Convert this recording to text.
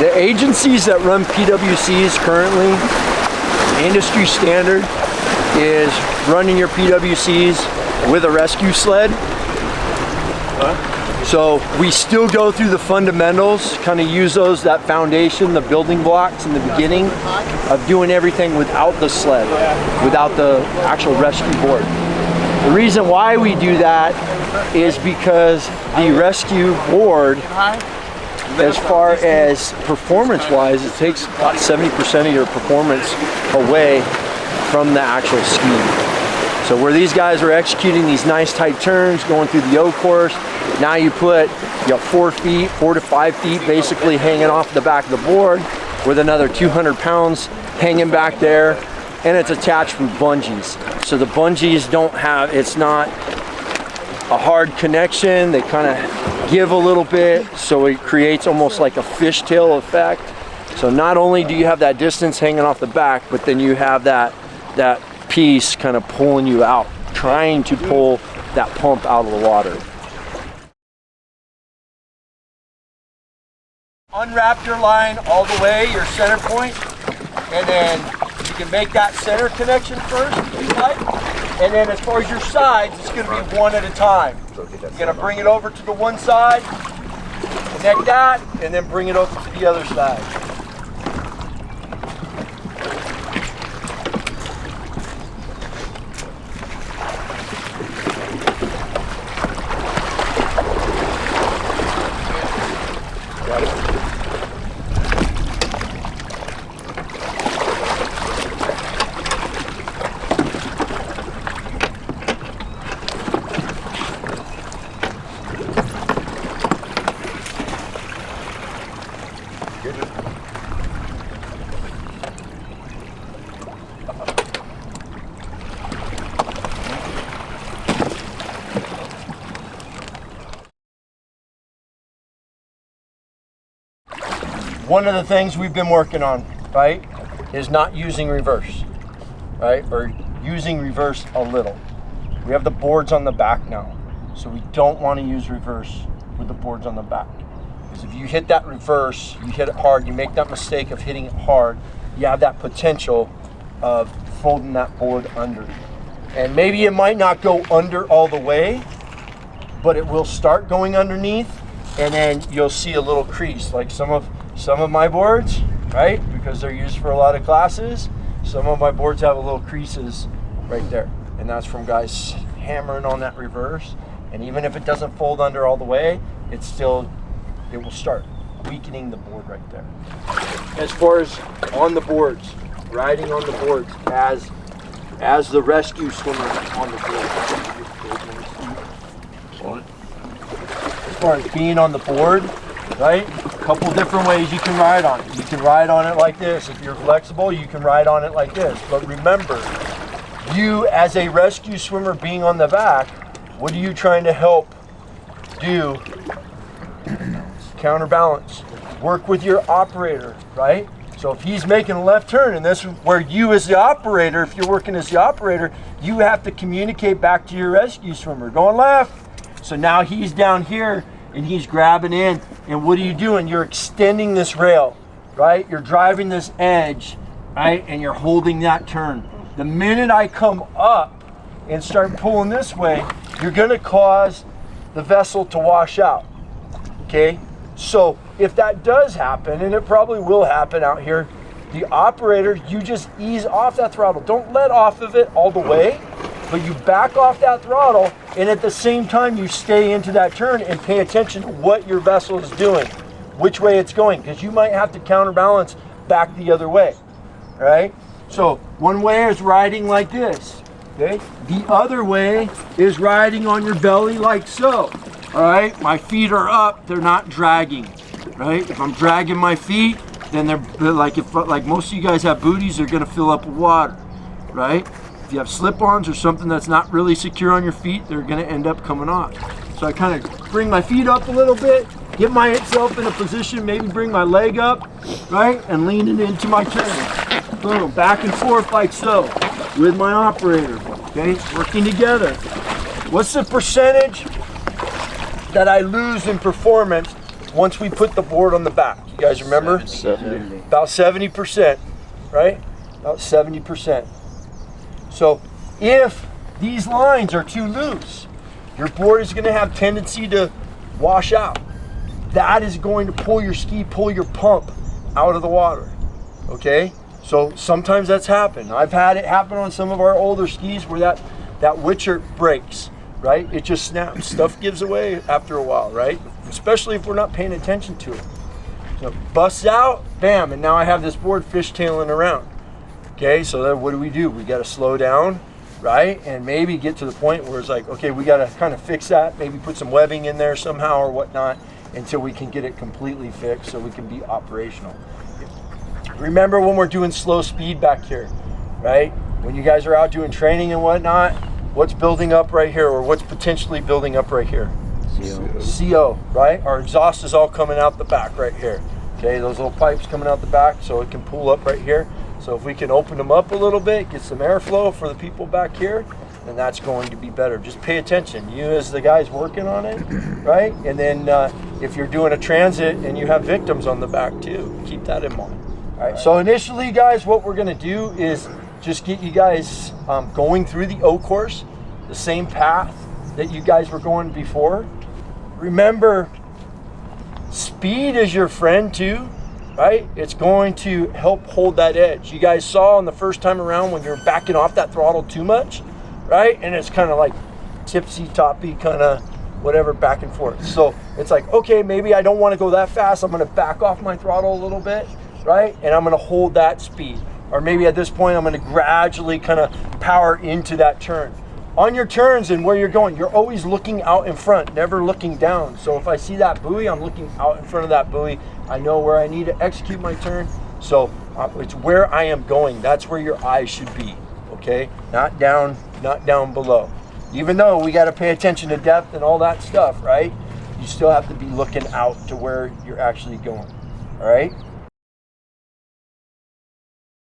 The agencies that run PWCs currently, industry standard is running your PWCs with a rescue sled. So we still go through the fundamentals, kind of use those, that foundation, the building blocks in the beginning of doing everything without the sled, without the actual rescue board. The reason why we do that is because the rescue board, as far as performance-wise, it takes about 70% of your performance away from the actual ski. So where these guys are executing these nice tight turns, going through the O course, now you put 4 to 5 feet basically hanging off the back of the board with another 200 pounds hanging back there, and it's attached with bungees. So the bungees don't have, it's not a hard connection, they kind of give a little bit, so it creates almost like a fishtail effect. So not only do you have that distance hanging off the back, but then you have that piece kind of pulling you out, trying to pull that pump out of the water. Unwrap your line all the way, your center point, and then you can make that center connection first, if you like. And then as far as your sides, it's going to be one at a time. You're going to bring it over to the one side, connect that, and then bring it over to the other side. One of the things we've been working on, right, is not using reverse, right, or using reverse a little. We have the boards on the back now, so we don't want to use reverse with the boards on the back. Because if you hit that reverse, you hit it hard, you make that mistake of hitting it hard, you have that potential of folding that board under. And maybe it might not go under all the way, but it will start going underneath, and then you'll see a little crease, like some of my boards, right? Because they're used for a lot of classes. Some of my boards have a little creases right there. And that's from guys hammering on that reverse. And even if it doesn't fold under all the way, it will start weakening the board right there. As far as on the boards, riding on the boards as the rescue swimmer on the board. As far as being on the board, right? A couple different ways you can ride on it. You can ride on it like this. If you're flexible, you can ride on it like this. But remember, you as a rescue swimmer being on the back, what are you trying to help do? Counterbalance. Work with your operator, right? So if he's making a left turn, and this is where you as the operator, if you're working as the operator, you have to communicate back to your rescue swimmer, going left. So now he's down here, and he's grabbing in, and what are you doing? You're extending this rail, right? You're driving this edge, right? And you're holding that turn. The minute I come up and start pulling this way, you're gonna cause the vessel to wash out, okay? So if that does happen, and it probably will happen out here, the operator, you just ease off that throttle. Don't let off of it all the way, but you back off that throttle, and at the same time you stay into that turn and pay attention to what your vessel is doing, which way it's going, because you might have to counterbalance back the other way, right? So one way is riding like this, okay? The other way is riding on your belly like so, all right? My feet are up, they're not dragging, right? If I'm dragging my feet, then they're like, like most of you guys have booties, they're gonna fill up with water, right? If you have slip-ons or something that's not really secure on your feet, they're gonna end up coming off. So I kind of bring my feet up a little bit, get myself in a position, maybe bring my leg up, right? And lean it into my turn. Boom, back and forth like so with my operator, okay? Working together. What's the percentage that I lose in performance once we put the board on the back. You guys remember? 70. About 70%, right? About 70%. So if these lines are too loose, your board is going to have tendency to wash out. That is going to pull your pump out of the water, okay? So sometimes that's happened. I've had it happen on some of our older skis where that witcher breaks, right? It just snaps. Stuff gives away after a while, right? Especially if we're not paying attention to it. So it busts out, bam, and now I have this board fishtailing around. Okay, so then what do? We got to slow down, right? And maybe get to the point where it's like, okay, we got to kind of fix that, maybe put some webbing in there somehow or whatnot until we can get it completely fixed so we can be operational. Remember when we're doing slow speed back here, right? When you guys are out doing training and whatnot, what's building up right here or what's potentially building up right here? CO, right? Our exhaust is all coming out the back right here. Okay, those little pipes coming out the back so it can pull up right here. So if we can open them up a little bit, get some airflow for the people back here, then that's going to be better. Just pay attention. You as the guys working on it, right? And then if you're doing a transit and you have victims on the back too, keep that in mind. All right, so initially guys, what we're gonna do is just get you guys going through the O course, the same path that you guys were going before. Remember, speed is your friend too, right? It's going to help hold that edge. You guys saw on the first time around when you're backing off that throttle too much, right? And it's kind of like tipsy-toppy, kind of whatever, back and forth. So it's like, okay, maybe I don't want to go that fast. I'm going to back off my throttle a little bit, right? And I'm going to hold that speed. Or maybe at this point, I'm going to gradually kind of power into that turn. On your turns and where you're going, you're always looking out in front, never looking down. So if I see that buoy, I'm looking out in front of that buoy. I know where I need to execute my turn. So it's where I am going. That's where your eyes should be, okay? Not down below. Even though we got to pay attention to depth and all that stuff, right? You still have to be looking out to where you're actually going, all right?